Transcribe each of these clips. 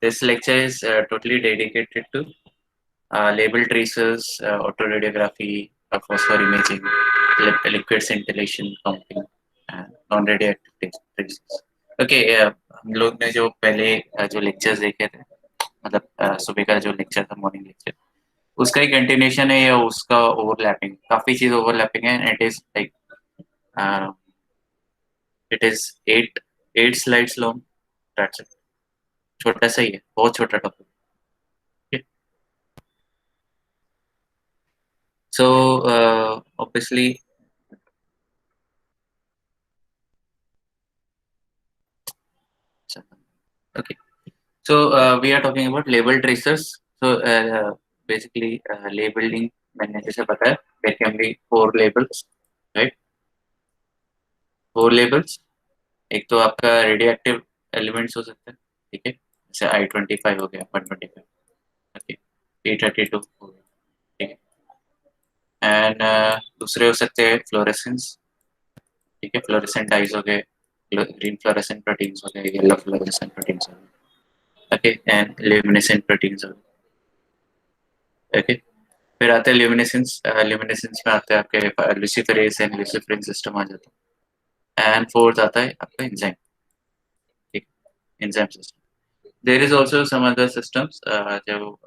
This lecture is totally dedicated to label tracers, autoradiography, phosphor imaging, liquid scintillation counting, and non-radioactive tracers. Okay, हम लोग ने जो पहले जो लेक्चर्स देखे थे, मतलब सुबह का जो लेक्चर था, मॉर्निंग लेक्चर, उसका ही कंटिन्यूशन है या उसका ओवरलैपिंग, काफी चीज ओवरलैपिंग है. It is like it is 8 slides long. That's it. छोटा सा ही है, बहुत छोटा topic. So obviously, okay. So we are talking about label tracers. So basically, labeling मैंने जैसे बताया, there can be 4 labels, right? 4 labels. एक तो आपका radioactive elements हो सकते हैं, ठीक है, जैसे I-25 हो गया, 125, okay, P-32 हो गया, ठीक है. एंड दूसरे हो सकते हैं फ्लोरेसेंस, ठीक है, फ्लोरेसेंट डाइज हो गए, ग्रीन फ्लोरेसेंट प्रोटीन्स हो गए, येलो फ्लोरेसेंट प्रोटीन्स हो गए, ओके, एंड ल्यूमिनेसेंट प्रोटीन्स हो गए, ओके. फिर आते हैं ल्यूमिनेसेंस. ल्यूमिनेसेंस में आते हैं आपके लुसिफेरेज एंड लुसिफेरिन सिस्टम आ जाता है. एंड फोर्थ आता है आपका एंजाइम, ठीक, enzyme system. There is also some other systems जो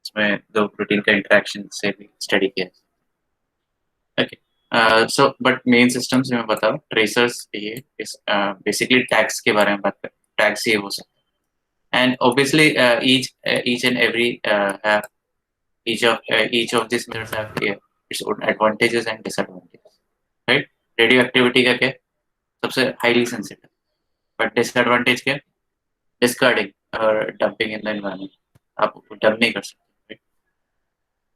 इसमें दो प्रोटीन का इंटरेक्शन से भी स्टडी किया है, okay. So but main systems में बताओ, ट्रेसर्स ये बेसिकली टैग्स के बारे में बात करें. टैग्स ये हो सकते हैं, and obviously each and every have each of these methods have its own advantages and disadvantages, right? Radio का क्या है? सबसे हाईली सेंसिटिव, बट डिसएडवांटेज क्या है? डिस्कार्डिंग और डंपिंग इन द एनवायरनमेंट. आप डंप नहीं कर सकते,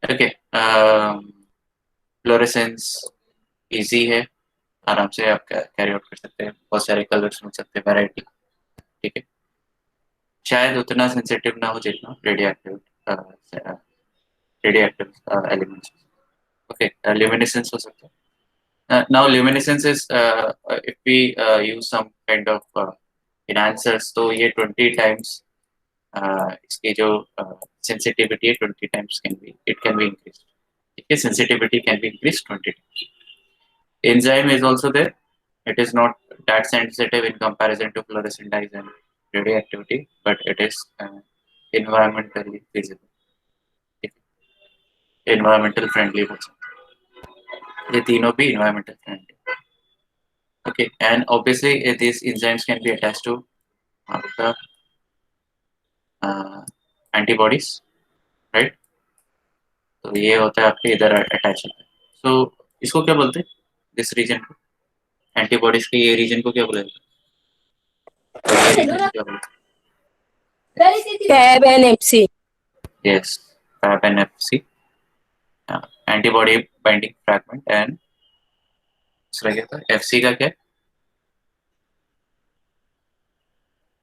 ओके. फ्लोरेसेंस इजी है, आराम से आप कैरी आउट कर सकते हैं, बहुत सारे कलर्स मिल सकते हैं, वैरायटी, ठीक है. शायद उतना सेंसिटिव ना हो जितना radio active elements, okay. Luminescence हो सकता है. Now luminescence is if we use some kind of enhancers, तो ये 20 times इसकी जो sensitivity है 20 times it can be increased, ठीक है. sensitivity can be increased 20 times. Enzyme is also there. It is not that sensitive in comparison to fluorescent dyes and radioactivity, but it is environmentally feasible, environmental friendly also. ये तीनों भी environmental friendly, okay. And obviously these enzymes can be attached to आपका antibodies, right? तो ये होता है आपके इधर अटैच होता है. सो इसको क्या बोलते हैं, दिस रीजन को, एंटीबॉडीज के ये रीजन को क्या बोला जाता है? Fab and FC. Yes, Fab and FC, antibody binding fragment. And दूसरा क्या था, FC का क्या,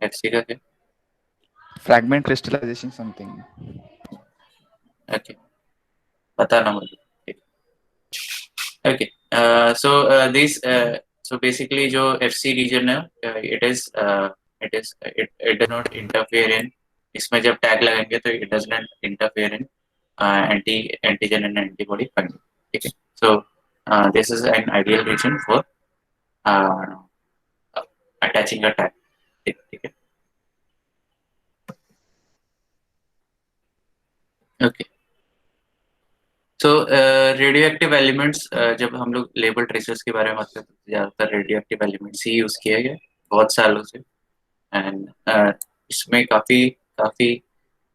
FC का क्या? Fragment crystallization something. Okay, बताना मुझे, okay. So basically जो FC region है, it does not interfere in, इसमें जब टैग लगाएंगे तो it does not interfere in antigen and antibody binding, ठीक है. So this is an ideal region for attaching a tag, ठीक है. Okay. So रेडियोएक्टिव एलिमेंट्स, जब हम लोग लेबल ट्रेसर्स के बारे में बात करते हैं, ज्यादातर रेडियोएक्टिव एलिमेंट्स ही यूज किया गया बहुत सालों से. एंड इसमें काफी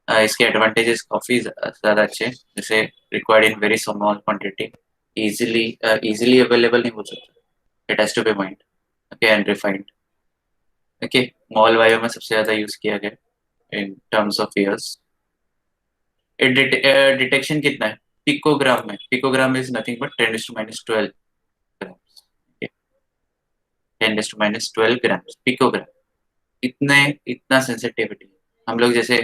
इसके एडवांटेजेस काफी ज्यादा अच्छे हैं, जैसे required in very small quantity, easily available नहीं हो सकता, it has to be mind, okay, and refined, okay. Mol bio में सबसे ज्यादा यूज किया गया in terms of years. Detection कितना है पिकोग्राम में? Picogram is nothing but 10⁻12 grams, 10⁻12 grams picogram. इतना सेंसिटिविटी. हम लोग जैसे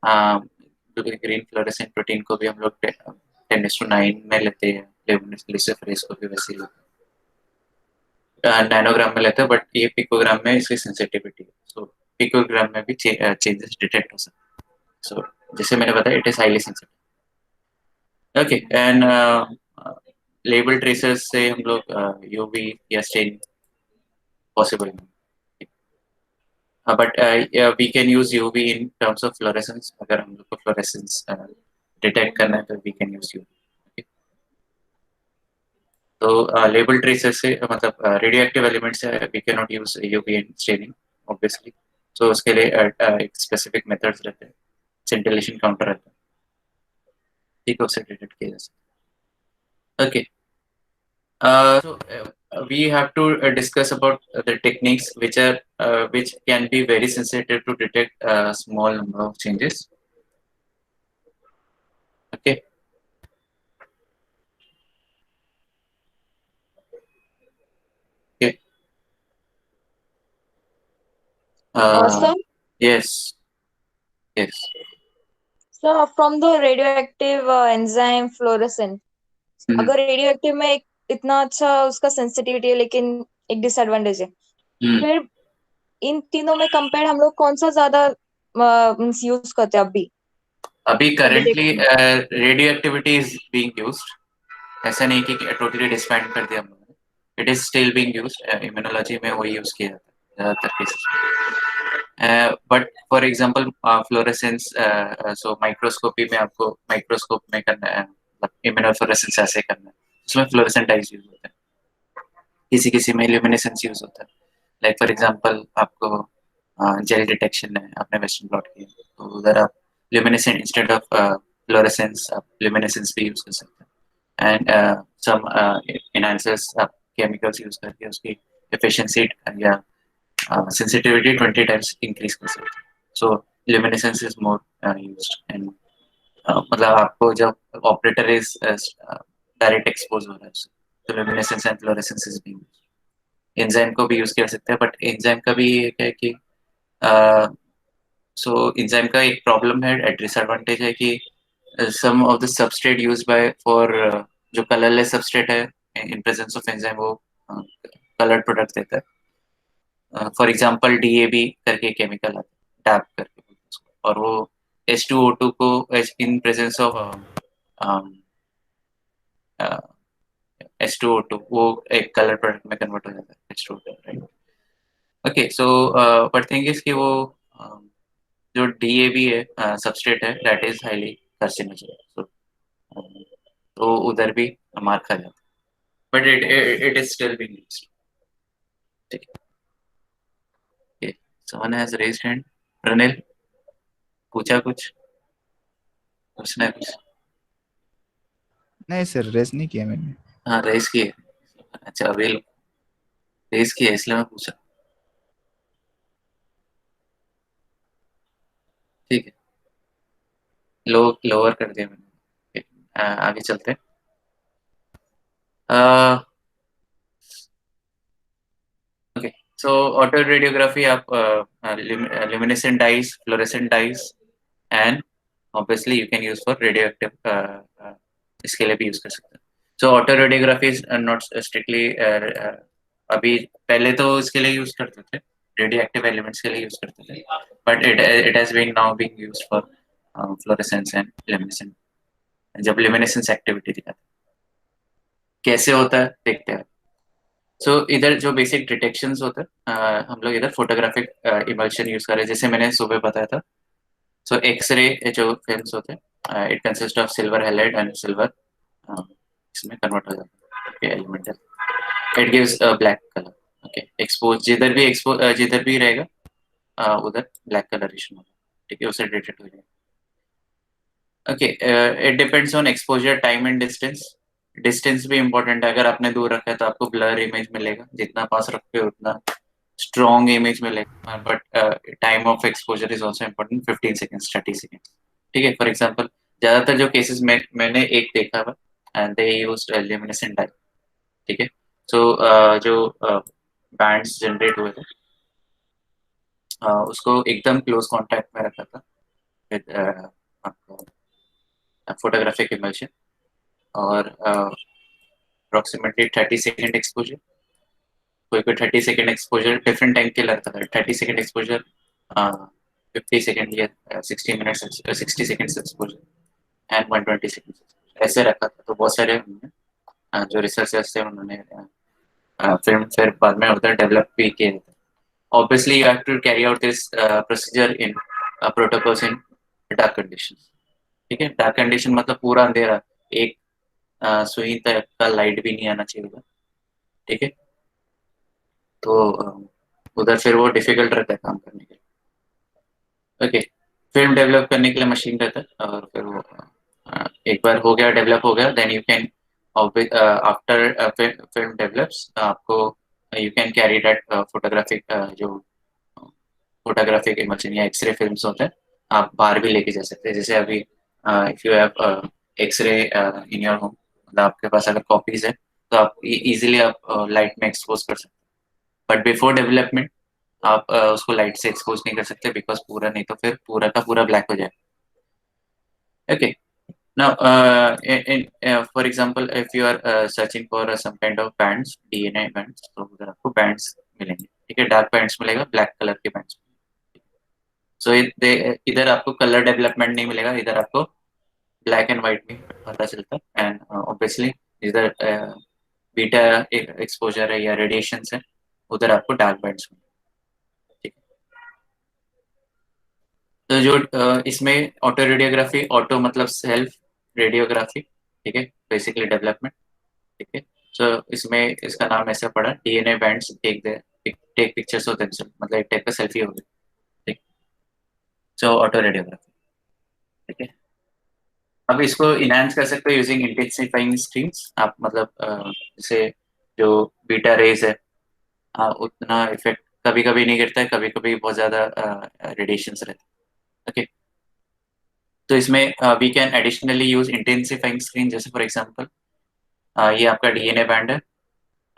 ग्रीन फ्लोरेसेंट प्रोटीन को भी हम लोग 10⁹ में लेते हैं, लुसिफेरेज को भी वैसे ही लेते हैं, नैनोग्राम में लेते हैं, बट ये पिकोग्राम में इसकी सेंसिटिविटी है. सो पिकोग्राम में भी चेंजेस डिटेक्ट हो सकते हैं. सो जैसे मैंने बताया, it is highly sensitive. Okay, and label tracers से हम लोग यूवी या स्टेन पॉसिबल नहीं. But we can use UV in terms of fluorescence. अगर हम लोग को फ्लोरेसेंस डिटेक्ट करना है तो वी कैन यूज यूवी. तो लेबल ट्रेसर से मतलब रेडियो एक्टिव एलिमेंट से we can not use UV in staining obviously. तो उसके लिए एक स्पेसिफिक मेथड्स रहते हैं, सिंटिलेशन काउंटर रहता है, ठीक है, उससे डिटेक्ट किया जा सकता है. Okay, so we have to discuss about the techniques which can be very sensitive to detect a small number of changes. Okay. Okay. Sir, Yes. Yes. so from the radioactive enzyme fluorescent, हम्म, अगर radioactive में इतना अच्छा उसका sensitivity है लेकिन एक disadvantage है, हम्म. फिर इन तीनों में कंपेयर हम लोग कौन सा ज्यादा यूज करते हैं अभी अभी for currently detecting? Radio activity is being used. ऐसा नहीं कि टोटली डिस्बैंड कर दिया हम लोगों ने. It is still being used. Immunology में वही यूज किया जाता है ज्यादातर cases. But for example fluorescence, so microscopy में आपको माइक्रोस्कोप में करना है, इम्यूनोफ्लोरेसेंस ऐसे करना है, उसमें फ्लोरेसेंट आइज यूज होता है. किसी किसी में ल्यूमिनेसेंस यूज होता है. लाइक फॉर एग्जांपल आपको जेल डिटेक्शन है, आपने वेस्टर्न ब्लॉट किया तो उधर आप ल्यूमिनेसेंट इंस्टेड ऑफ फ्लोरेसेंस आप ल्यूमिनेसेंस भी यूज कर सकते हैं. एंड सम एनहांसर्स आप केमिकल्स यूज करके उसकी एफिशिएंसी या sensitivity 20 times increase कर सकते हैं. So luminescence is more used. And मतलब आपको जब ऑपरेटर इज डायरेक्ट एक्सपोज हो रहा है उससे, तो luminescence and fluorescence is being used. Enzyme को भी यूज कर सकते हैं, बट एंजाइम का भी एक है कि सो एंजाइम का एक प्रॉब्लम है, डिसएडवांटेज है कि some of the substrate used by for जो कलरलेस सबस्ट्रेट है in presence of enzyme वो कलर्ड प्रोडक्ट देता है. फॉर एग्जाम्पल डीएबी करके केमिकल आता है, डैप करके बोलते हैं उसको, और वो H2O2 को इन प्रेजेंस ऑफ H2O2 वो एक कलर प्रोडक्ट में कन्वर्ट हो जाता है H2O2, right. Okay, so but thing is कि वो जो डीएबी है सबस्ट्रेट है, दैट इज हाईली कार्सिनोजन. तो उधर भी मार खा जाता है, but it is still being used. ठीक है. Okay. Someone has raised hand. Pranil, पूछा कुछ, पूछना है कुछ? नहीं सर, रेस नहीं किया मैंने. हाँ, रेस की है. अच्छा, अभी रेस की है इसलिए मैं पूछा. ठीक है, लोअर कर दिया मैंने. ठीक, आगे चलते हैं. ओके, सो ऑटो रेडियोग्राफी आप luminescent dyes, fluorescent dyes and obviously you can use for radioactive इसके लिए भी यूज कर सकते हैं. So autoradiography is not strictly अभी, पहले तो इसके लिए यूज करते थे, रेडियो एक्टिव एलिमेंट्स के लिए यूज करते थे, but it has been now being used for fluorescence and luminescent. जब luminescence एक्टिविटी दिखाते हैं, कैसे होता है देखते हैं. सो इधर जो बेसिक डिटेक्शंस होते हैं, हम लोग इधर फोटोग्राफिक इमल्शन यूज कर रहे हैं, जैसे मैंने सुबह बताया था. सो एक्सरे जो फिल्म्स होते हैं, it consist of silver halide and silver इसमें कन्वर्ट हो जाता है elemental. It gives a black colour. Okay, expose जिधर भी रहेगा उधर ब्लैक कलरेशन होगा. ठीक है, उससे डिटेक्ट हो जाएगा. Okay, it depends on exposure time and distance. Distance भी इंपॉर्टेंट है. अगर आपने दूर रखा है तो आपको ब्लर इमेज मिलेगा, जितना पास रखते हो उतना स्ट्रॉन्ग इमेज मिलेगा. But time of exposure is also important, 15 seconds, 30 seconds. ठीक है, फॉर एग्जाम्पल ज्यादातर जो केसेस मैंने एक देखा हुआ, and they used luminescent dye. ठीक है, सो जो बैंड्स जनरेट हुए थे, उसको एकदम क्लोज कांटेक्ट में रखा था विद फोटोग्राफिक इमल्शन, और अप्रोक्सीमेटली 30 सेकेंड एक्सपोजर. कोई कोई 30 सेकेंड एक्सपोजर डिफरेंट टाइम के लगता था. 30 सेकेंड एक्सपोजर 50 सेकेंड या 60 minutes 60 seconds exposure and 120 seconds ऐसे रखा था। तो बहुत सारे जो रिसर्चर्स थे उन्होंने फिल्म फिर बाद में उधर डेवलप भी किए थे। Obviously you have to carry out this procedure in protocols in dark conditions. ठीक है, डार्क कंडीशन मतलब पूरा अंधेरा, एक सुई तक का लाइट भी नहीं आना चाहिए था। ठीक है, तो उधर फिर वो डिफिकल्ट रहता है काम करने के लिए। ओके, फिल्म डेवलप करने के लिए मशीन रहता है और फिर वो एक बार हो गया, डेवलप हो गया, then you can after film develops आपको you can carry that photographic जो फोटोग्राफिक इमेजिंग या एक्सरे फिल्म्स होते हैं आप बाहर भी लेके जा सकते हैं। जैसे अभी if you have X ray in your home, मतलब आपके पास अगर कॉपीज है तो आप इजीली आप लाइट में एक्सपोज कर सकते हैं। बट बिफोर डेवलपमेंट आप उसको लाइट से एक्सपोज नहीं कर सकते, बिकॉज पूरा नहीं तो फिर पूरा का पूरा ब्लैक हो जाए। Okay, now for example if you are searching for some kind of bands, DNA bands, तो उधर आपको बैंड्स मिलेंगे। ठीक है, डार्क बैंड्स मिलेगा, ब्लैक कलर के बैंड्स। सो इधर आपको कलर डेवलपमेंट नहीं मिलेगा, इधर आपको ब्लैक एंड व्हाइट में पता चलता है। एंड ऑब्वियसली इधर बीटा एक्सपोजर है या रेडिएशन है, उधर आपको डार्क बैंड्स मिलेंगे। ठीक है, तो जो इसमें ऑटो रेडियोग्राफी, ऑटो मतलब सेल्फ रेडियोग्राफी, ठीक है, बेसिकली डेवलपमेंट। ठीक है, सो इसमें इसका नाम ऐसे पड़ा, DNA bands take pictures of themselves, मतलब एक टाइप का सेल्फी हो गया। ठीक, सो ऑटो रेडियोग्राफी। ठीक है, अब इसको इनहांस कर सकते हो यूजिंग इंटेंसिफाइंग स्ट्रीम्स। आप मतलब जैसे जो बीटा रेज है उतना इफेक्ट कभी कभी नहीं गिरता है, कभी कभी बहुत ज्यादा रेडिएशन रहते हैं। ओके, तो इसमें we can additionally use intensifying screen. जैसे फॉर एग्जांपल ये आपका डीएनए बैंड है,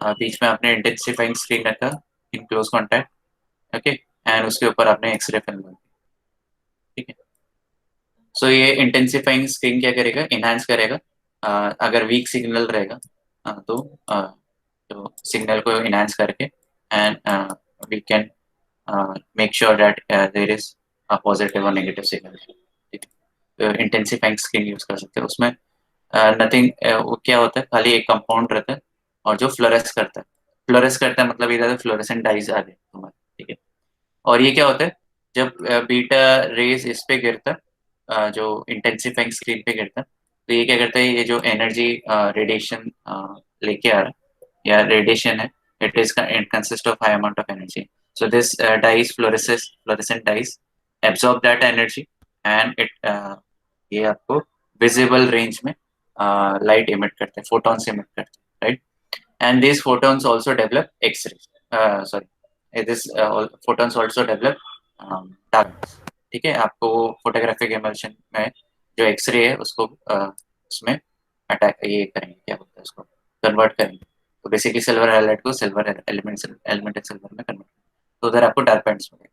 बीच में आपने इंटेंसिफाइंग स्क्रीन रखा इन क्लोज कॉन्टैक्ट। ओके, एंड उसके ऊपर आपने एक्सरे फिल्म रखी। ठीक है, सो ये इंटेंसिफाइंग स्क्रीन क्या करेगा, इनहांस करेगा। अगर वीक सिग्नल रहेगा तो सिग्नल को इनहांस करके and we can make sure that there is a positive और negative signal. Intensifying screen use कर सकते हैं उसमें। नथिंग क्या होता है, खाली एक कंपाउंड रहता है और जो फ्लोरेस करता है। फ्लोरेस करता है मतलब इधर फ्लोरेसेंट डाइज आ गए तुम्हारे। ठीक है, और ये क्या होता है, जब बीटा रेज इस पे गिरता है जो इंटेंसिफाइंग स्क्रीन पे गिरता है, तो ये क्या करता है, ये जो एनर्जी रेडिएशन लेके आ रहा है या रेडिएशन है, it consist of high amount of energy. So this dyes fluorescent dyes absorb that energy and it ये आपको विजिबल रेंज में लाइट इमिट करते हैं, फोटॉन्स इमिट करते हैं, right. And this photons also develop X ray, sorry this photons also develop darkness. ठीक है, आपको फोटोग्राफिक इमल्शन में जो एक्सरे है उसको उसमें अटैक ये करेंगे, क्या बोलते हैं उसको, कन्वर्ट करेंगे। तो बेसिकली सिल्वर हाइलाइट को सिल्वर एलिमेंट सिल्वर में कन्वर्ट, तो उधर आपको डार्क बैंड्स मिलेंगे।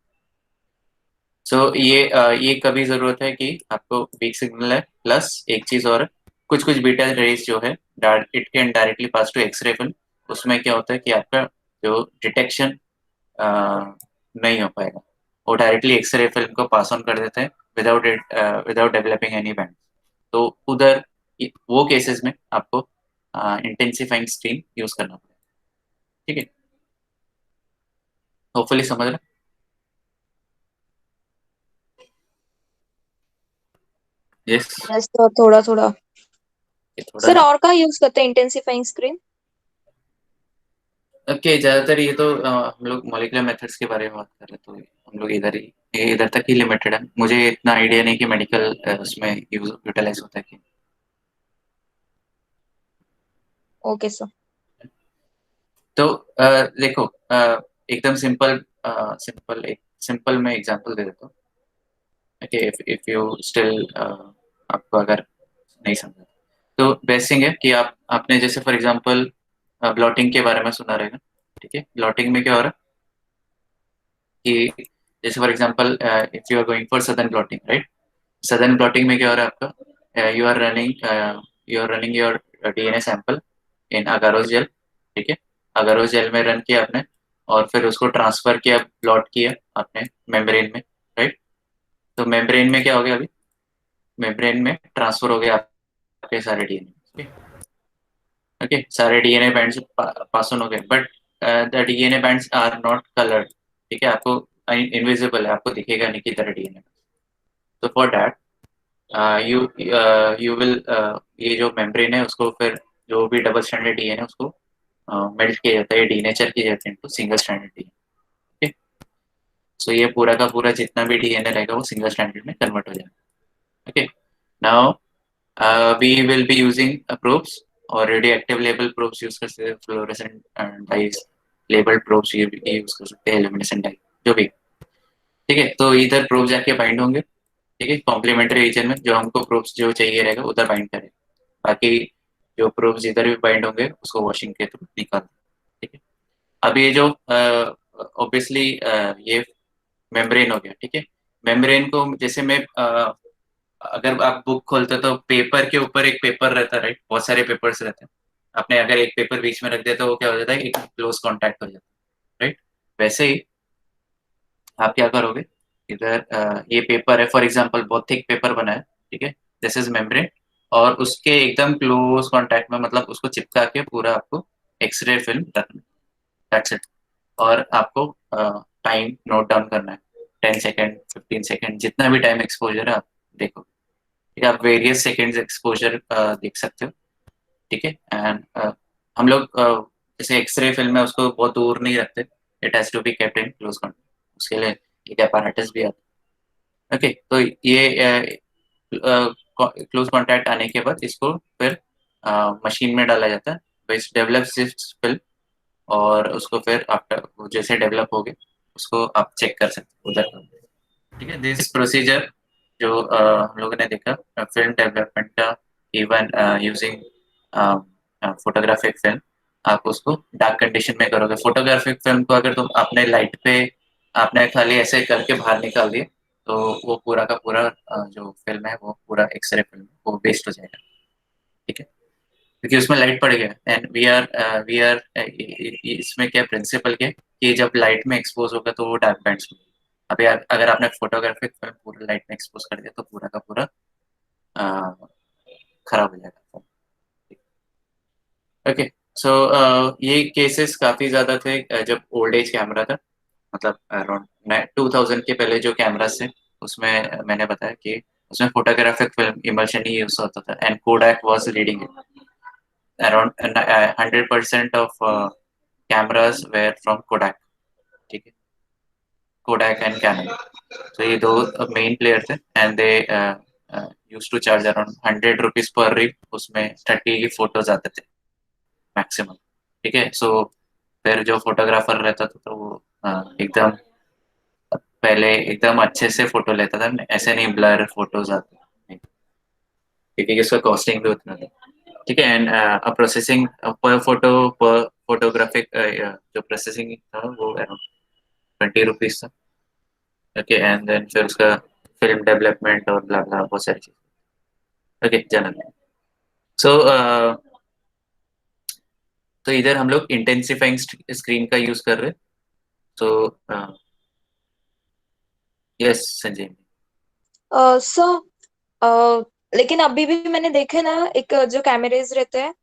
सो ये कभी जरूरत है कि आपको वीक सिग्नल है, प्लस एक चीज और, कुछ कुछ बीटा रेज जो है it can directly pass to X ray film. उसमें क्या होता है कि आपका जो डिटेक्शन नहीं हो पाएगा, वो डायरेक्टली एक्सरे फिल्म को पास ऑन कर देते हैं विदाउट डेवलपिंग एनी बैंड। तो उधर वो केसेस में आपको इंटेंसिफाइंग स्क्रीन यूज करना पड़ेगा। ठीक है, होपफुली समझ रहे। यस, यस तो थोड़ा थोड़ा। ये थोड़ा सर और कहाँ यूज करते हैं इंटेंसिफाइंग स्क्रीन? ओके, ज्यादातर ये तो हम लोग मॉलिक्यूलर मेथड्स के बारे में बात कर रहे हैं, तो हम लोग इधर तक ही लिमिटेड है। मुझे इतना आइडिया नहीं कि मेडिकल उसमें यूटिलाइज होता है कि। Okay sir. तो देखो एकदम सिंपल मैं एग्जांपल दे देता हूँ। ओके, इफ यू स्टिल आपको अगर नहीं समझा, तो बेस्ट थिंग है कि आपने जैसे फॉर एग्जांपल ब्लॉटिंग के बारे में सुना रहेगा। ठीक है, ब्लॉटिंग में क्या हो रहा है कि जैसे for example if you are going for Southern blotting, right. Southern blotting में क्या हो रहा है आपका, you are running your DNA sample in agarose gel. ठीक है, अगारोस जेल में रन किया आपने, और फिर उसको ट्रांसफर किया, प्लॉट किया आपने मेम्ब्रेन में, राइट। तो मेम्ब्रेन में क्या हो गया, अभी मेम्ब्रेन में ट्रांसफर हो गया आपके सारे डीएनए। ओके, सारे डीएनए बैंड्स पास ऑन हो गए, but the DNA bands are not coloured. ठीक है, आपको इनविजिबल है, आपको दिखेगा नहीं की तरह डीएनए। तो for that you you will ये जो मेम्ब्रेन है उसको फिर जो भी डबल स्टैंडर्ड डीएनए उसको मेल्ट किया जाता है, डीनेचर किया जाता है इनटू सिंगल स्टैंडर्ड डीएनए। सो ये पूरा का पूरा जितना भी डीएनए रहेगा वो सिंगल स्टैंडर्ड में कन्वर्ट हो जाएगा। Okay, now we will be using probes और रेडियोएक्टिव लेबल प्रोब्स यूज कर सकते हैं, fluorescent dyes label probes use कर सकते हैं, इल्यूमिनेसेंट डाई जो भी। ठीक है, तो इधर प्रोब जाके बाइंड होंगे। ठीक है, कॉम्प्लीमेंट्री रीजन में जो हमको प्रोब्स जो चाहिए रहेगा उधर बाइंड करें, बाकी जो प्रोब्स इधर भी बाइंड होंगे उसको वॉशिंग के थ्रू निकाल दें। ठीक है, अब ये जो ऑब्वियसली ये मेम्ब्रेन हो गया। ठीक है, मेम्ब्रेन को जैसे मैं अगर आप बुक खोलते हो तो पेपर के ऊपर एक पेपर रहता है, राइट, बहुत सारे पेपर्स रहते हैं। आपने अगर एक पेपर बीच में रख दिया तो वो क्या हो जाता है, एक क्लोज कांटेक्ट हो जाता है, राइट। वैसे ही आप क्या करोगे, इधर ये पेपर है फॉर एग्जांपल, बहुत थिक पेपर बना है। ठीक है, दिस इज मेम्ब्रेन, और उसके एकदम क्लोज कांटेक्ट में, मतलब उसको चिपका के पूरा आपको एक्सरे फिल्म रखना, दैट्स इट। और आपको टाइम नोट डाउन करना है, 10 सेकेंड, 15 सेकेंड, जितना भी टाइम एक्सपोजर है आप देखो। ठीक है, आप वेरियस सेकेंड्स एक्सपोजर देख सकते हो। ठीक है, एंड हम लोग जैसे एक्सरे फिल्म है उसको बहुत दूर नहीं रखते, it has to be kept in close contact, उसके लिए एक अपैरेटस भी आता है। ओके, तो ये क्लोज कॉन्टैक्ट आने के बाद इसको फिर मशीन में डाला जाता है, विच डेवलप्स दिस फिल्म, और उसको फिर आफ्टर जैसे डेवलप हो गए उसको आप चेक कर सकते हो उधर। ठीक है, दिस प्रोसीजर जो हम लोगों ने देखा फिल्म डेवलपमेंट का, इवन यूजिंग फोटोग्राफिक फिल्म, आप उसको डार्क कंडीशन में करोगे। फोटोग्राफिक फिल्म को अगर तुम अपने लाइट पे आपने खाली ऐसे करके बाहर निकाल दिए तो वो पूरा का पूरा जो फिल्म है वो पूरा एक्सरे फिल्म वो वेस्ट हो जाएगा। ठीक है, क्योंकि उसमें लाइट पड़ गया, एंड वी आर इसमें क्या प्रिंसिपल क्या है कि जब लाइट में एक्सपोज होगा तो वो डार्क बैंड्स होंगे। अभी अगर आपने फोटोग्राफिक फिल्म पूरा लाइट में एक्सपोज कर दिया तो पूरा का पूरा अ, खराब हो जाएगा। ओके, सो ये केसेस काफी ज्यादा थे जब ओल्ड एज कैमरा था, मतलब अराउंड 2000 के पहले जो कैमरास थे उसमें मैंने बताया कि उसमें फोटोग्राफिक फिल्म इमल्शन ही यूज होता था, and Kodak was leading it. Around 100% of cameras were from Kodak. ठीक है, कोडैक एंड कैनन, तो ये दो मेन प्लेयर थे, and they use to charge around 100 rupees per reel, उसमें 30 फोटोज आते थे मैक्सिमम। ठीक है, सो फिर जो फोटोग्राफर रहता था तो वो एकदम पहले एकदम अच्छे से फोटो लेता था, ऐसे नहीं ब्लर फोटोज आते नहीं, क्योंकि इसका कॉस्टिंग भी उतना था। ठीक है, एंड प्रोसेसिंग पर फोटो पर फोटोग्राफिक जो प्रोसेसिंग था वो अराउंड 20 रुपीज था। ओके, एंड देन फिर उसका फिल्म डेवलपमेंट और ब्ला ब्ला बहुत सारी चीज। Okay, general. सो तो इधर हम लोग इंटेंसिफाइंग स्क्रीन का यूज कर रहे हैं। So yes Sanjay. सो लेकिन अभी भी मैंने देखे ना, एक जो कैमरेज रहते हैं,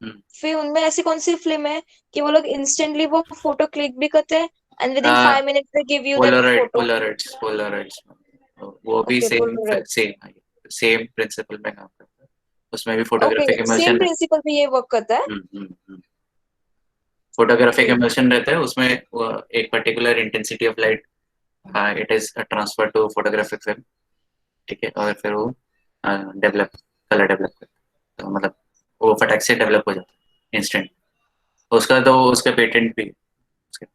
हम्म। फिर उनमें ऐसी कौन सी फिल्म है कि वो लोग इंस्टेंटली वो फोटो क्लिक भी करते हैं and within 5 minutes they give you that Polaroid photo. Polaroids Polaroids वो भी okay, same Polaroid. Same same principle में काम करता है, उसमें भी okay, photographic same emulsion principle भी ये वर्क करता है। है। Photographic okay. इमल्शन रहता है उसमें, एक particular intensity of light it is transfer to photographic film. ठीक है, और फिर वो डेवलप कलर डेवलप करता है, तो मतलब वो फटाक से डेवलप हो जाता है इंस्टेंट। उसका तो उसका पेटेंट भी उसके।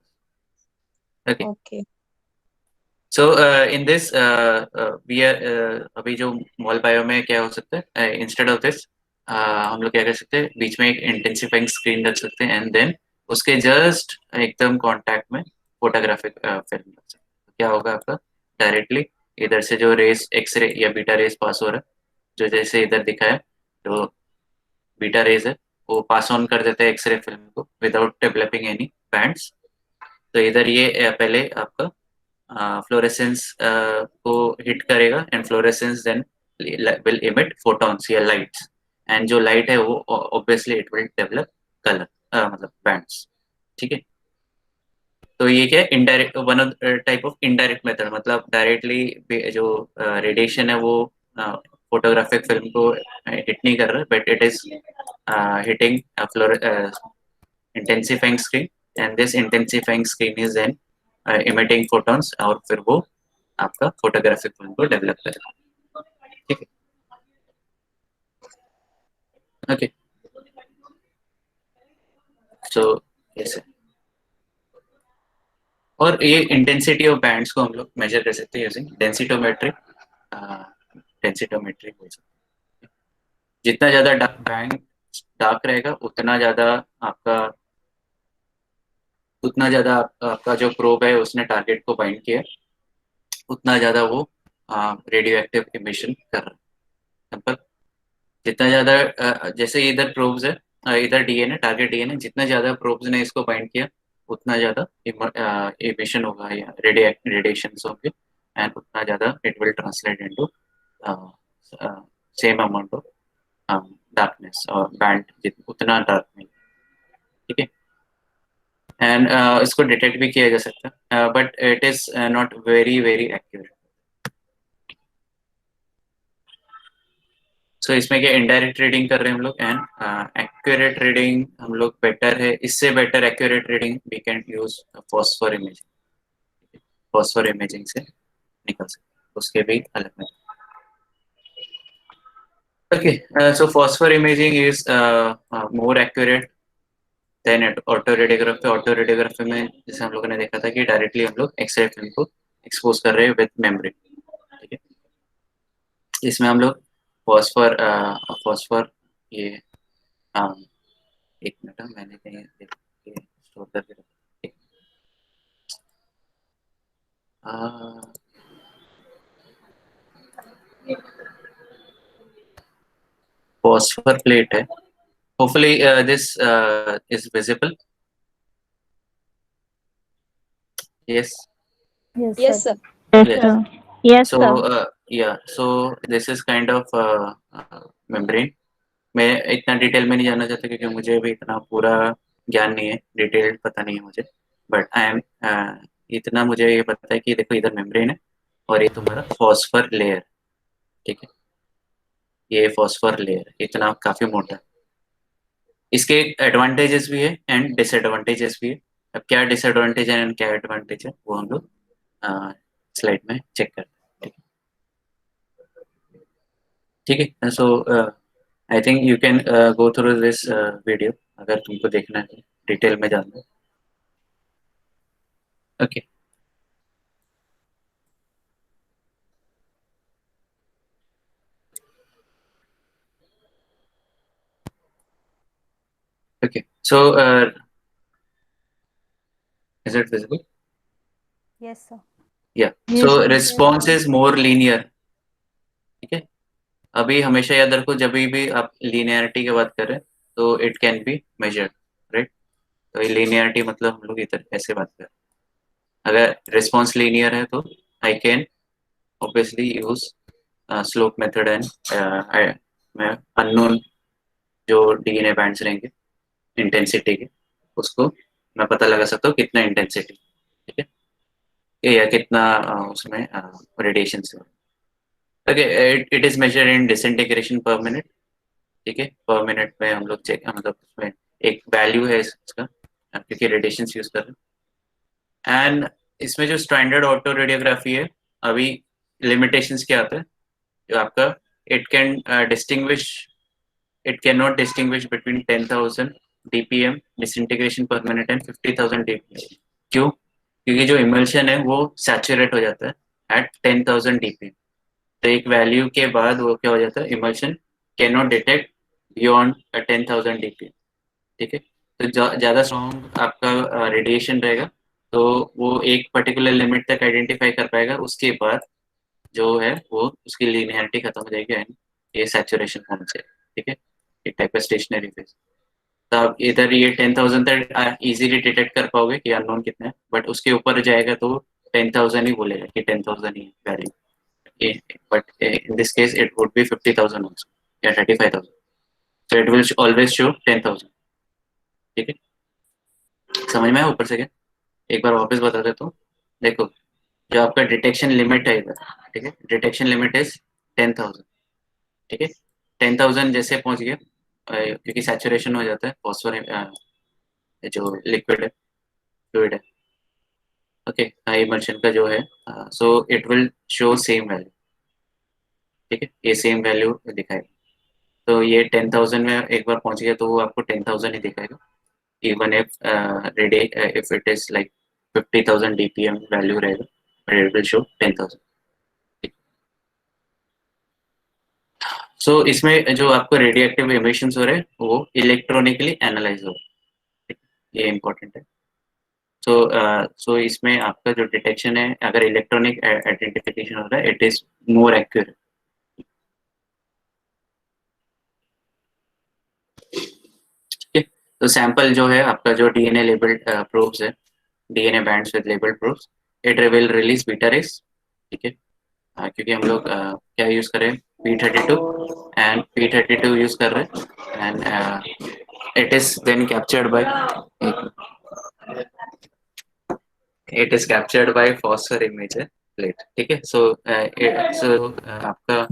Okay, okay. So in this we are अभी जो मॉल बायो में क्या हो सकता है, इंस्टेड ऑफ दिस हम लोग क्या कर सकते हैं, बीच में एक इंटेंसिफाइंग स्क्रीन रख सकते हैं, एंड देन उसके जस्ट एकदम कांटेक्ट में फोटोग्राफिक फिल्म रख सकते हैं। तो क्या होगा आपका, डायरेक्टली इधर से जो रेस एक्सरे या बीटा रेस पास हो रहा है, जो जैसे इधर दिखा है, जो बीटा रेज है वो पास ऑन कर देते हैं एक्सरे फिल्म को विदाउट डेवलपिंग एनी बैंड्स, तो इधर ये पहले आपका फ्लोरेसेंस को हिट करेगा and fluorescence then will emit photons या लाइट्स, एंड जो लाइट है वो obviously it will develop colour, मतलब बैंड्स। ठीक है, तो ये क्या है, indirect one of type of indirect method, मतलब डायरेक्टली जो रेडिएशन है वो फोटोग्राफिक फिल्म को हिट नहीं कर रहा, but it is hitting intensifying screen, and this intensifying screen is then emitting photons, और फिर वो आपका फोटोग्राफिक फिल्म को डेवलप करेगा। ठीक है, ओके, सो ऐसे। और ये इंटेंसिटी ऑफ बैंड्स को हम लोग मेजर कर सकते हैं यूजिंग डेंसिटोमेट्री, डेंसिटोमेट्री बोल सकते हैं। जितना ज्यादा बैंड डार्क रहेगा उतना ज्यादा आपका जो प्रोब है उसने टारगेट को बाइंड किया, उतना ज्यादा वो रेडियो एक्टिव इमिशन कर रहा है। सिंपल, जितना ज्यादा जैसे इधर प्रोब्स है, इधर डीएनए, टारगेट डीएनए, जितना ज्यादा प्रोब्स ने इसको बाइंड किया उतना ज्यादा इमिशन होगा या रेडिएशन होंगे, एंड उतना ज्यादा it will translate into same amount of darkness, और बैंड उतना डार्क नहीं। ठीक है, एंड इसको डिटेक्ट भी किया जा सकता है, but it is not very very accurate. So इसमें क्या इनडायरेक्ट रीडिंग कर रहे हैं हम लोग, एंड एक्यूरेट रीडिंग हम लोग बेटर है, इससे better accurate reading we can use phosphor imaging. Phosphor imaging से निकल सकते, उसके भी अलग में। Okay, so phosphor imaging is more accurate than auto radiography. Auto radiography में जैसे हम लोगों ने देखा था कि डायरेक्टली हम लोग एक्सरे फिल्म को एक्सपोज कर रहे हैं विद मेम्ब्रेन। ठीक है, इसमें हम लोग फॉस्फोर फॉस्फोर ये एक मिनट, मैंने कहीं स्टोर करके रखा। फॉस्फोर प्लेट है, hopefully this is visible. yes Yes, sir. Yes, yes sir. Yes, so sir. yeah, so this is kind of membrane। मैं इतना डिटेल में नहीं जानना चाहता क्योंकि मुझे भी इतना पूरा ज्ञान नहीं है, डिटेल पता नहीं है मुझे, बट आई एम इतना मुझे ये पता है कि देखो इधर मेम्ब्रेन है और ये तुम्हारा फॉस्फर लेयर। ठीक है, ये फॉस्फर लेयर इतना काफी मोटा है। इसके एडवांटेजेस भी है एंड डिसएडवांटेजेस भी है। अब क्या डिसएडवांटेज है एंड क्या एडवांटेज है वो हम लोग स्लाइड में चेक करते हैं। ठीक है, so I think you can go through this video अगर तुमको देखना है, डिटेल में जानना है। Okay, okay, so is it visible? Yes, sir. Yeah, Yes, so sir. response is more linear। ठीक है, अभी हमेशा याद रखो जब भी आप linearity की बात करें तो it can be measured, right? तो ये linearity मतलब हम लोग इधर ऐसे बात करें, अगर response linear है तो I can obviously use slope method and मैं unknown जो DNA बैंड्स रहेंगे इंटेंसिटी के, उसको मैं पता लगा सकता हूँ कितना इंटेंसिटी। ठीक है, या कितना उसमें रेडिएशन से। Okay, it is measure in disintegration per minute. ठीक है, पर मिनट में हम लोग चेक, मतलब उसमें एक वैल्यू है इसका क्योंकि रेडिएशन यूज कर रहे हैं। एंड इसमें जो स्टैंडर्ड ऑटो रेडियोग्राफी है, अभी लिमिटेशंस क्या आता है जो आपका, it can distinguish, it cannot distinguish between 10,000 dpm disintegration per minute and 50,000 dpm। क्यों? क्योंकि जो इमल्शन है वो सैचुरेट हो जाता है एट 10,000 dpm। तो एक वैल्यू के बाद वो क्या हो जाता है, emulsion can not detect beyond 10,000 dpm। ठीक है, तो ज़्यादा स्ट्रॉन्ग आपका रेडिएशन रहेगा तो वो एक पर्टिकुलर लिमिट तक आइडेंटिफाई कर पाएगा, उसके बाद जो है वो उसकी लीनियरिटी खत्म हो जाएगी एंड ये सैचुरेशन होना चाहिए। ठीक है, एक टाइप का स्टेशनरी फेज। तो आप इधर ये 10,000 तक इजीली डिटेक्ट कर पाओगे कि अननोन कितना है, बट उसके ऊपर जाएगा तो 10,000 ही बोलेगा कि 10,000 ही value, but in this case it would be 50,000 also या 35,000, so it will always show 10,000। ठीक है, समझ में आया ऊपर से क्या? एक बार वापस बता देता हूँ। देखो, जो आपका डिटेक्शन लिमिट है इधर, ठीक है, डिटेक्शन लिमिट इज 10,000। ठीक है, 10,000 जैसे पहुंच गया, क्योंकि सैचुरेशन हो जाता है फॉस्फोर जो लिक्विड है, फ्लूइड है, ओके, हाई इमल्शन का जो है, सो it will show same value. ठीक है, ये सेम वैल्यू दिखाएगा। तो ये 10,000 में एक बार पहुंच गया तो वो आपको 10,000 ही दिखाएगा, even if ready if it is like 50,000 dpm value रहेगा, बट इट विल शो 10,000। सो इसमें जो आपको रेडियो एक्टिव इमिशंस हो रहे हैं वो इलेक्ट्रॉनिकली एनालाइज हो रहे हैं, ये इंपॉर्टेंट है। सो इसमें आपका जो डिटेक्शन है, अगर इलेक्ट्रॉनिक आइडेंटिफिकेशन हो रहा है, इट इज मोर एक्यूरेट। ठीक है, तो सैंपल जो है आपका जो डीएनए लेबल्ड प्रोब्स है, DNA bands with labelled probes, it will release beta rays. ठीक है, क्योंकि हम लोग क्या यूज कर रहे हैं, P32 एंड P32 यूज कर रहे हैं, and it is then captured by phosphor imager plate. ठीक है, सो आपका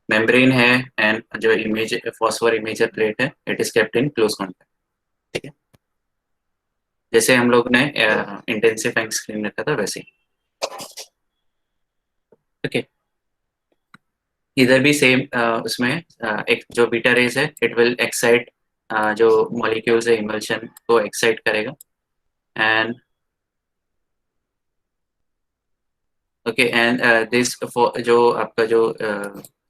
मेम्ब्रेन है एंड जो इमेज फॉस्फोर इमेजर प्लेट है, it is kept in close contact. ठीक है, जैसे हम लोग ने इंटेंसिफाइंग स्क्रीन रखा था वैसे ही। ओके, इधर भी सेम, उसमें एक जो बीटा रेज है, इट विल एक्साइट जो मॉलिक्यूल्स है इमल्शन को एक्साइट करेगा, एंड ओके, एंड दिस जो आपका जो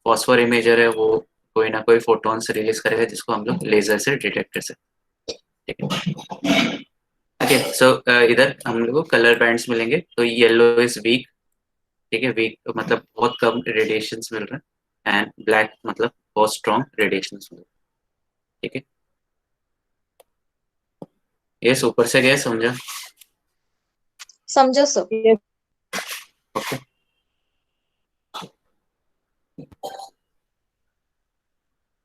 फॉस्फोर इमेजर है वो कोई ना कोई फोटॉन्स रिलीज करेगा, जिसको हम लोग लेजर से डिटेक्ट कर सकते। ठीक है, ओके, सो इधर हम लोग को कलर बैंड्स मिलेंगे। तो येलो इज वीक, ठीक है, वीक मतलब बहुत कम रेडिएशंस मिल रहे हैं, एंड ब्लैक मतलब बहुत स्ट्रॉन्ग रेडिएशंस मिल रहे हैं। ठीक है, ये ऊपर से गया, समझा? समझो सो। Okay,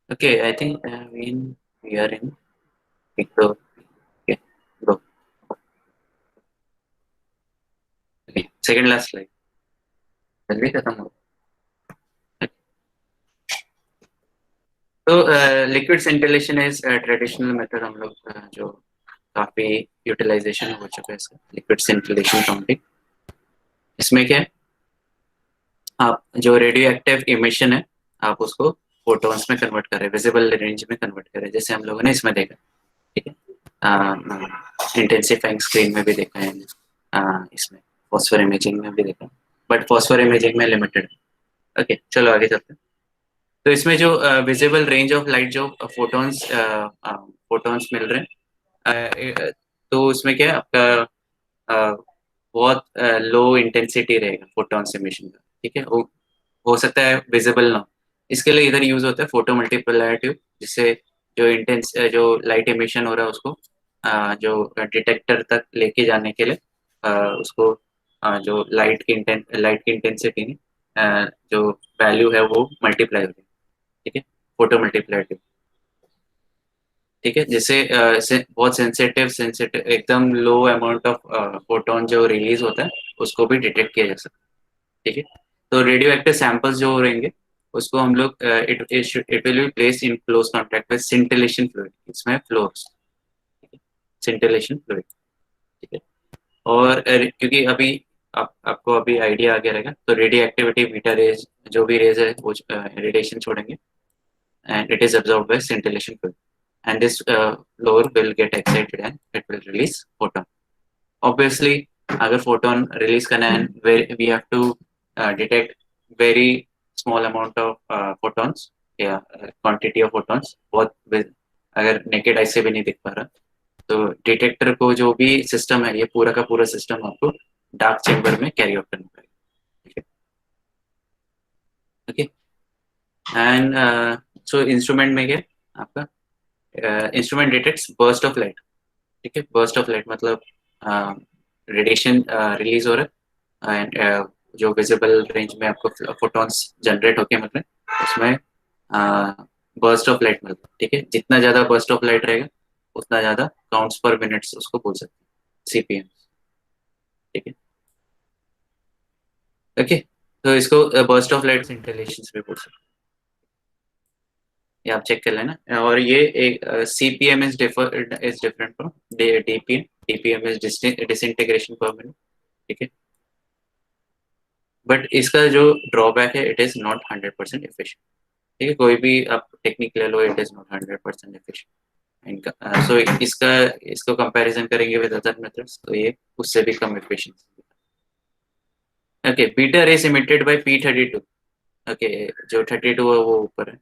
okay, I think we are in एक तो bro, okay, second last slide जल्दी खत्म हो। तो liquid scintillation is traditional method, हम लोग जो काफी यूटिलाइजेशन हो चुका है इसका, लिक्विड सेंटिलेशन काउंटिंग। इसमें क्या है, आप जो रेडियो एक्टिव इमिशन है, आप उसको फोटॉन्स में कन्वर्ट कर रहे हैं, विजिबल रेंज में कन्वर्ट कर रहे हैं, जैसे हम लोगों ने इसमें देखा। ठीक है, इंटेंसिफाइंग स्क्रीन में भी देखा है, इसमें फॉस्फोर इमेजिंग में भी देखा, बट फॉस्फोर इमेजिंग में लिमिटेड। ओके, चलो आगे चलते हैं। तो इसमें जो विजिबल रेंज ऑफ लाइट जो फोटॉन्स मिल रहे हैं, तो उसमें क्या है आपका बहुत लो इंटेंसिटी रहेगा फोटॉन्स इमिशन का। ठीक है, वो हो सकता है विजिबल ना हो, इसके लिए इधर यूज होता है फोटो मल्टीप्लायर ट्यूब, जिससे जो जो लाइट इमिशन हो रहा है उसको जो डिटेक्टर तक लेके जाने के लिए उसको जो लाइट की इंटेंसिटी जो वैल्यू है वो मल्टीप्लाई हो रही है। ठीक है, फोटो मल्टीप्लायर ट्यूब। ठीक है, जैसे बहुत सेंसिटिव एकदम लो अमाउंट ऑफ फोटोन जो रिलीज होता है उसको भी डिटेक्ट किया जा सकता है। ठीक है, तो रेडियो एक्टिव सैंपल्स जो रहेंगे उसको हम लोग it will be placed in close contact with scintillation fluid, इसमें फ्लोर्स, सिंटिलेशन फ्लूइड। ठीक है, और क्योंकि अभी आपको अभी आइडिया आ गया रहेगा, तो रेडियो एक्टिविटी बीटा रेज जो भी रेज है वो रेडिएशन छोड़ेंगे, and it is absorbed by scintillation fluid, and this floor will get excited and it will release photon. Obviously अगर photon release करना है, we have to detect very small amount of photons या quantity of photons, बहुत अगर naked eye से भी नहीं दिख पा रहा, तो डिटेक्टर को जो भी सिस्टम है, ये पूरा का पूरा सिस्टम आपको डार्क चेम्बर में कैरी आउट करना पड़ेगा। ओके, एंड सो इंस्ट्रूमेंट में क्या आपका instrument detects burst of light, ठीक है। बर्स्ट ऑफ लाइट मतलब रेडिएशन रिलीज हो रहा है एंड जो विजिबल रेंज में आपको फोटॉन्स जनरेट होके मिल रहे हैं उसमें बर्स्ट ऑफ लाइट मिलता है, ठीक है। जितना ज्यादा बर्स्ट ऑफ लाइट रहेगा उतना ज्यादा काउंट्स पर मिनट्स उसको बोल सकते हैं, सीपीएम, ठीक है। ओके, तो इसको बर्स्ट ऑफ लाइट इंटेलिजेंस भी बोल सकते हैं, ये आप चेक कर लेना। और ये एक CPM is different from DPM. DPM is disintegration per minute, ठीक है। बट इसका जो ड्रॉबैक है, इट इज नॉट 100% एफिशिएंट, ठीक है। कोई भी आप टेक्निक ले लो, इट इज नॉट 100% एफिशिएंट इनका। सो इसको कंपैरिजन करेंगे विद अदर मेथड्स, तो ये उससे भी कम efficient. Okay, beta rays emitted by P32, okay, जो 32 है वो ऊपर है,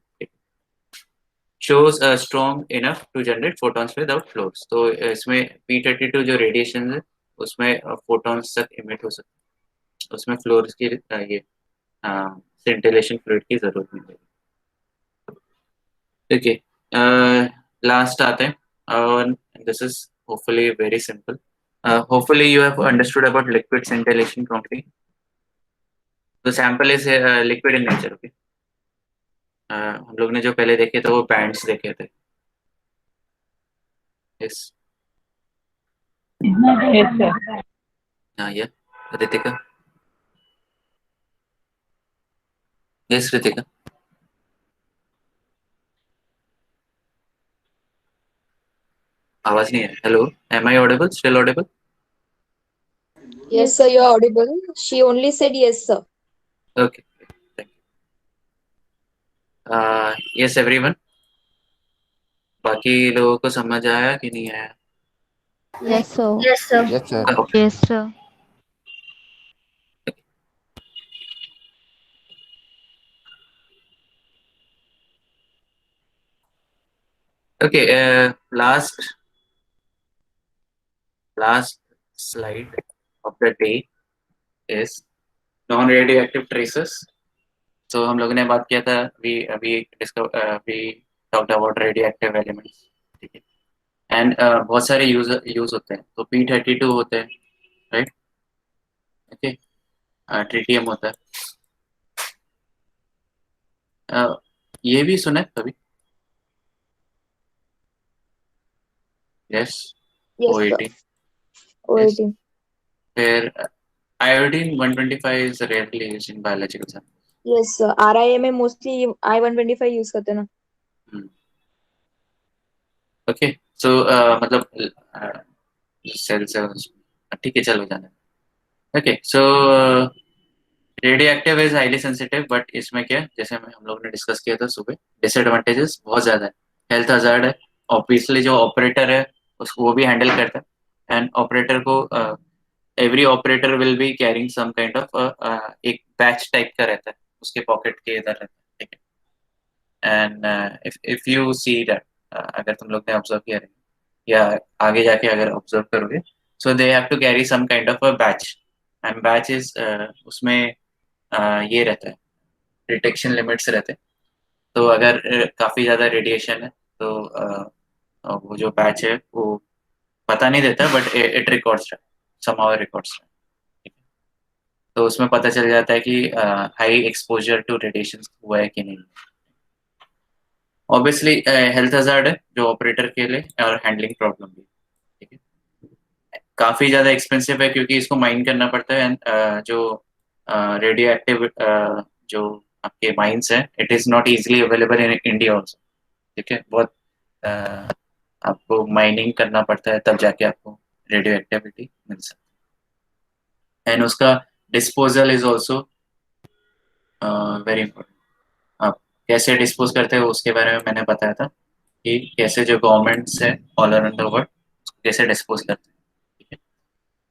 shows strong enough to generate photons without flows। तो इसमें P32 जो रेडिएशन है उसमें फोटॉन्स तक इमिट हो सकते हैं, उसमें फ्लोर्स की ये सिंटिलेशन फ्लूइड की जरूरत नहीं है। ओके, लास्ट आते हैं और this is hopefully very simple. Hopefully you have understood about liquid scintillation property. The sample is liquid in nature, okay. हम लोग ने जो पहले देखे थे वो बैंड्स देखे थे, यस। Yes, sir. हाँ, ये रितिका, यस रितिका। आवाज नहीं है, hello, am I audible, still audible? Yes, sir, you're audible. She only said yes, sir. Okay, thank you. Yes everyone, बाकी लोगों को समझ आया कि नहीं आया? Yes, sir. Yes, sir. Okay, Yes, sir. Okay, last slide of the day is non-radioactive traces। तो हम लोगों ने बात किया था, we talked about radioactive elements, ठीक है। एंड बहुत सारे यूज होते हैं, तो P32 होते हैं, राइट, ओके। ट्रिटियम होता है, ये भी सुना है कभी? Yes, Yes, sir. OAT। OAT. फिर iodine 125 is rarely used in biological science। Yes, sir. RIA में mostly I-125 यूज करते हैं ना। ओके, सो मतलब सेल्स है ठीक है, चलो जाना। Okay, so radio active is highly sensitive, but इसमें क्या है, जैसे हम लोग ने डिस्कस किया था सुबह, डिसएडवांटेजेस बहुत ज्यादा है। हेल्थ हजार्ड है, ऑब्वियसली जो ऑपरेटर है उसको वो भी हैंडल करता है, एंड ऑपरेटर को every operator will be carrying some kind of एक बैच टाइप का रहता है उसके पॉकेट के इधर रहता है, ठीक है। And if you see that, अगर तुम लोग ने ऑब्जर्व किया है या आगे जाके अगर ऑब्जर्व करोगे, so they have to carry some kind of a batch, and batch is उसमें ये रहता है, डिटेक्शन लिमिट्स रहते हैं। तो अगर काफी ज्यादा रेडिएशन है तो वो जो बैच है वो पता नहीं देता, but it records somehow records, तो उसमें पता चल जाता है कि हाई एक्सपोजर टू रेडिएशन हुआ है कि नहीं। ऑब्वियसली हेल्थ हजार्ड है जो ऑपरेटर के लिए, और हैंडलिंग प्रॉब्लम भी, ठीक है। काफी ज्यादा एक्सपेंसिव है क्योंकि इसको माइन करना पड़ता है, एंड जो रेडियो एक्टिव जो आपके माइंस है, it is not easily available in India also, ठीक है। बहुत आपको माइनिंग करना पड़ता है तब जाके आपको रेडियो एक्टिविटी मिल सकती है, एंड उसका disposal is also very important. आप कैसे डिस्पोज करते हो उसके बारे में मैंने बताया था कि कैसे जो गवर्नमेंट्स है ऑल अराउंड द वर्ल्ड कैसे डिस्पोज करते हैं, ठीक है।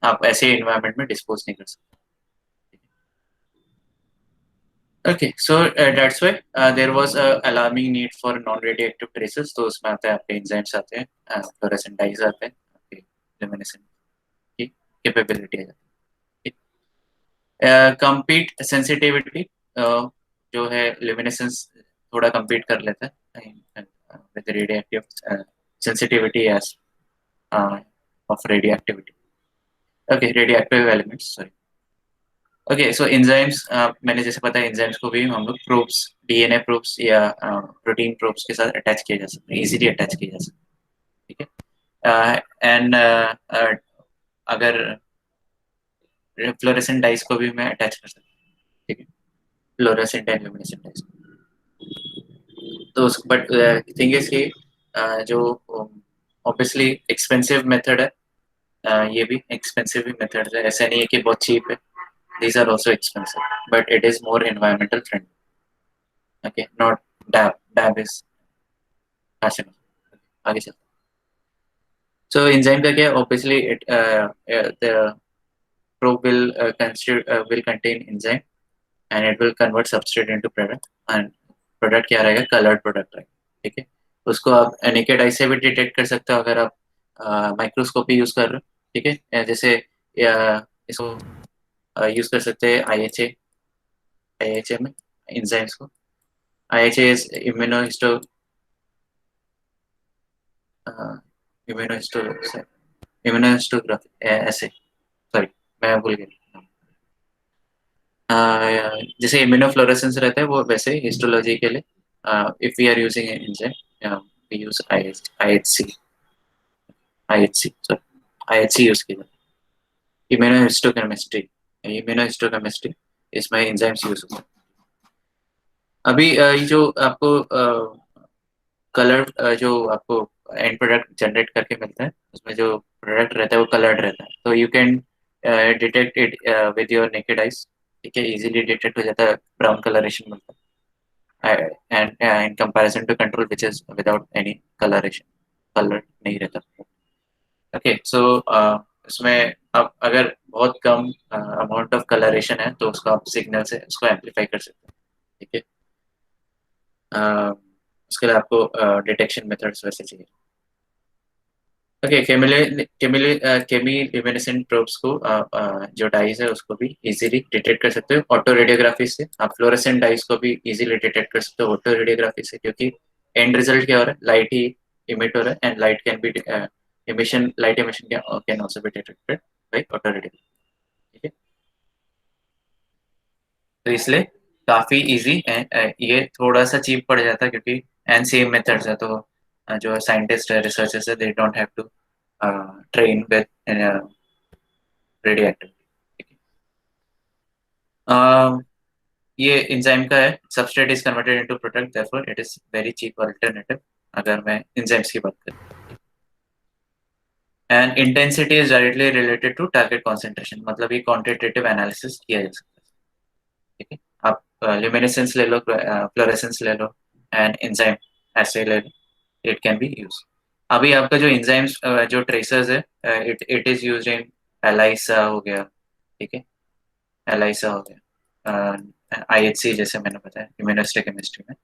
आप ऐसे इन्वायरमेंट में डिस्पोज नहीं कर सकते। Okay, so that's why there was a alarming need for non-radioactive traces। तो उसमें आते हैं आपके enzymes आते हैं, fluorescent dyes आते हैं, आपके luminescent की capability आ जाती है। Compete sensitivity जो है luminescence थोड़ा compete कर लेता है with radioactive sensitivity as of radioactivity. Okay, radioactive elements. Sorry. Okay, so enzymes, मैंने जैसे पता है enzymes को भी हम लोग probes, DNA probes या protein probes के साथ attach किया जा सकता है, easily attach किया जा सकता है, ठीक है? And अगर fluorescent dyes को भी मैं attach कर सकता हूँ, ठीक है? Fluorescent and luminescent dyes. तो but thing is कि जो obviously expensive method है, ये भी expensive method है, ऐसा नहीं है कि बहुत cheap है. These are also expensive, but it is more environmental friendly. Okay, not dab. Dab is fashion. आगे चलते. So enzyme का क्या? Obviously, the probe will contain enzyme, and it will convert substrate into product. And product क्या रहेगा? Colored product रहेगा. ठीक है? उसको आप naked eye से भी detect कर सकते हो अगर आप माइक्रोस्कोपी यूज कर रहे हो. ठीक है? जैसे इसको यूज कर सकते हैं IHA में enzymes को. IHA is immunohistography ऐसे. सॉरी, मैं भूल गया. जैसे इम्यूनोफ्लोरेसेंस रहता है वो वैसे हिस्टोलॉजी के लिए if we are using enzyme we use IHC use किया जाता है. इम्यूनोहिस्टोकेमिस्ट्री इसमें एंजाइम्स यूज होते हैं. अभी ये जो आपको कलर जो आपको एंड प्रोडक्ट जनरेट करके मिलता है उसमें जो प्रोडक्ट रहता है वो कलर्ड रहता है. तो you can detect it with your naked eyes. ठीक है, इजीली डिटेक्ट हो जाता है, ब्राउन कलरेशन मिलता है and in comparison to control which is without any coloration, colour नहीं रहता. ओके, सो इसमें आप अगर बहुत कम अमाउंट ऑफ कलरेशन है तो उसको आप सिग्नल से उसको एम्पलीफाई कर सकते हैं. ठीक है, उसके लिए आपको डिटेक्शन मेथड्स वैसे चाहिए. ओके, केमिल्यूमिनेसेंट प्रोब्स को जो डाइज है उसको भी इजीली डिटेक्ट कर सकते हो ऑटो रेडियोग्राफी से. आप फ्लोरेसेंट डाइज को भी इजीली डिटेक्ट कर सकते हो ऑटो रेडियोग्राफी से, क्योंकि एंड रिजल्ट क्या हो रहा है? लाइट ही इमिट हो रहा है and light can be light emission can also be detected by auto radiography. ठीक है, तो इसलिए काफी इजी है. ये थोड़ा सा चीप पड़ जाता है क्योंकि एंड सेम मेथड्स है. तो जो साइंटिस्ट है, रिसर्चर्स है, they don't have to train with radioactive. ये एंजाइम का है. Substrate is converted into product, therefore it is very cheap alternative अगर मैं एंजाइम्स की बात करूं. And intensity is directly related to target concentration, मतलब ये क्वांटिटेटिव एनालिसिस किया जा सकता है. ठीक है, आप ल्यूमिनेसेंस ले लो, फ्लोरेसेंस ले लो एंड एंजाइम ऐसे ले लो, इट कैन बी यूज. अभी आपका जो एंजाइम्स जो ट्रेसर्स है it is used in ELISA हो गया. ठीक है, एलाइसा हो गया, IHC जैसे मैंने बताया इम्यूनोहिस्टोकेमिस्ट्री में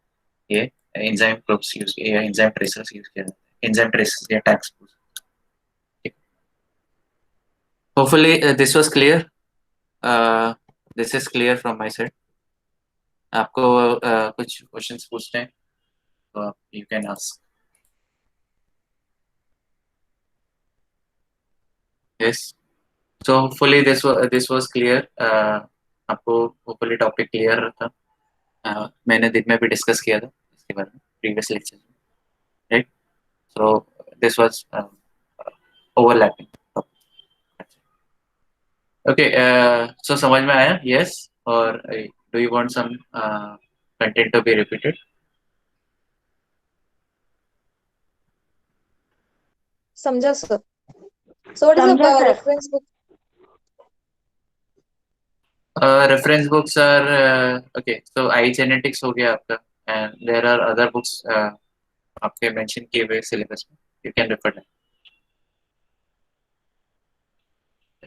ये एंजाइम प्रोब्स यूज किया, एंजाइम ट्रेसर्स यूज किया जाता है. एंजाइम ट्रेसर्स या tags. Hopefully this was clear. This is clear from my side. आपको कुछ क्वेश्चंस पूछने हैं तो आप you can ask. Yes, so hopefully this was clear. आपको होपफुली टॉपिक क्लियर था. मैंने दिन में भी डिस्कस किया था इसके बारे में प्रीवियस लेक्चर में, right? So this was overlapping. Okay, so समझ में आया? यस, और do you want some content to be repeated? समझा सर. So what is समझा the sir. reference book? Reference books are okay. So iGenetics हो गया आपका, and there are other books आपके mention किए हुए syllabus में. You can refer them.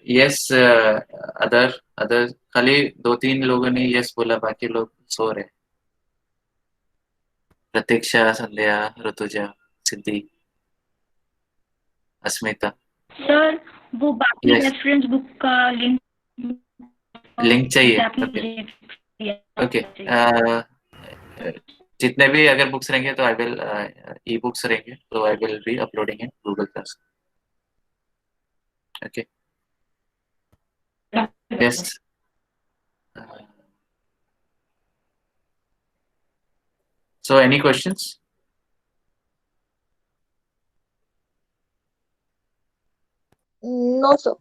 Yes, other खाली 2-3 लोगों ने yes बोला, बाकी लोग सो रहे. प्रतीक्षा, संध्या, ऋतुजा, सिद्धि, अस्मिता. सर वो बाकी Yes. रेफरेंस बुक का लिंक लिंक चाहिए. आपने ओके मुझे दिया ओके, चाहिए। जितने भी अगर बुक्स रहेंगे तो आई विल ई बुक्स रहेंगे तो I will be uploading in Google class. Okay. Yes. So any questions? No, sir.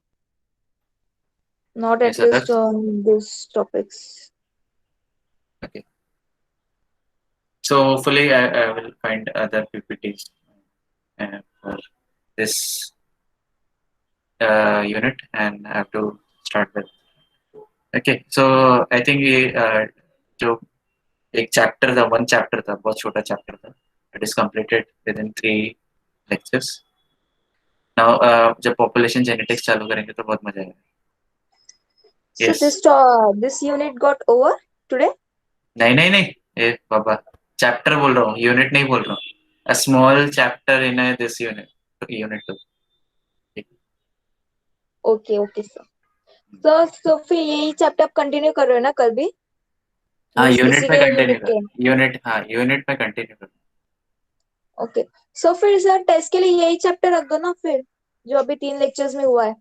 Not Yes, at least others? on these topics. Okay. So hopefully I will find other PPTs for this unit and I have to start with. Okay. So I think we जो एक chapter था, one chapter था, बहुत छोटा chapter था. It is completed within 3 lectures. Now जब population genetics चालू करेंगे तो बहुत मजा आएगा. So Yes. this unit got over today? नहीं ए बाबा, चैप्टर बोल रहा हूँ, यूनिट नहीं बोल रहा हूँ. A small chapter in this unit 2. Okay, sir. So फिर यही चैप्टर आप कंटिन्यू कर रहे हो ना कल भी? हाँ, Means यूनिट इसी में के कंटिन्यू unit कर. के. यूनिट में कंटिन्यू कर. ओके. सो फिर सर टेस्ट के लिए यही चैप्टर रख दो ना फिर, जो अभी 3 लेक्चर्स में हुआ है.